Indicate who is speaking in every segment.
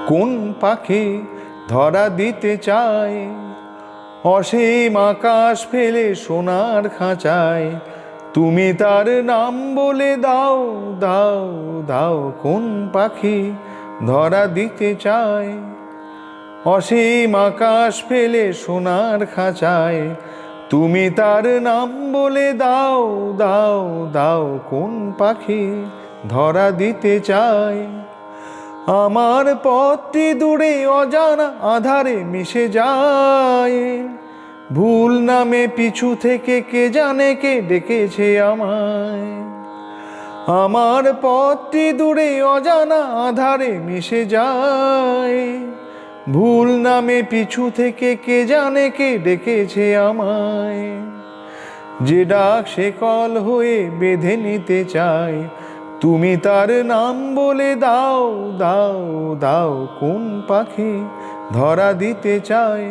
Speaker 1: কোন পাখি ধরা দিতে চায় অসীম আকাশ ফেলে সোনার খাঁচায়, তুমি তার নাম বলে দাও দাও দাও। কোন পাখি ধরা দিতে চায় অসীম আকাশ ফেলে সোনার খাঁচায়, তুমি তার নাম বলে দাও দাও দাও। কোন পাখি ধরা দিতে চায় আমার পথটি দূরে অজানা আধারে মিশে যায়, ভুল নামে পিছু থেকে কে জানে কে ডেকেছে আমায়। আমার পথটি দূরে অজানা আধারে মিশে যায়, ভুল নামে পিছু থেকে কে জানে কে ডেকেছে আমায়। যে ডাক সে কল হয়ে বেঁধে নিতে চায়, তুমি তার নাম বলে দাও দাও দাও। কোন পাখি ধরা দিতে চায়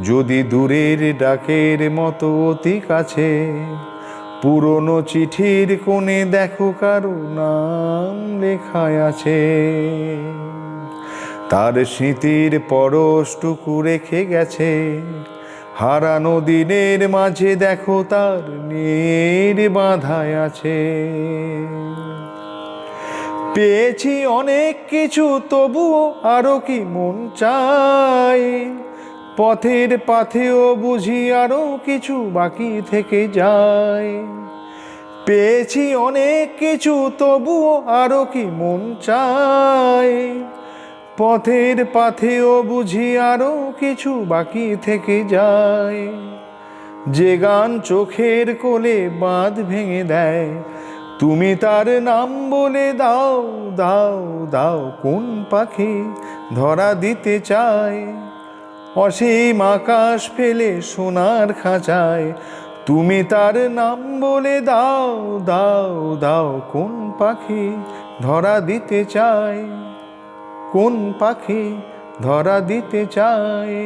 Speaker 1: যদি দূরের ডাকের মতো অতি কাছে, পুরনো চিঠির কোণে দেখো কারো নাম লেখা আছে। তার স্মৃতির পরশটুকু রেখে গেছে, হারানো দিনের মাঝে দেখো তার নীড় বাঁধায় আছে। পেয়েছি অনেক কিছু তবুও আরো কি মন চায়, পথের পাথেও বুঝি আরো কিছু বাকি থেকে যায়। পেয়েছি অনেক কিছু তবুও আরো কি মন চায়, পথের পাথেও বুঝি আরো কিছু বাকি থেকে যায়। যে গান চোখের কোলে বাঁধ ভেঙে দেয়, তুমি তার নাম বলে দাও দাও দাও। কোন পাখি ধরা দিতে চায় অসীম আকাশ ফেলে সোনার খাঁচায়, তুমি তার নাম বলে দাও দাও দাও। কোন পাখি ধরা দিতে চায়, কোন পাখি ধরা দিতে চায়।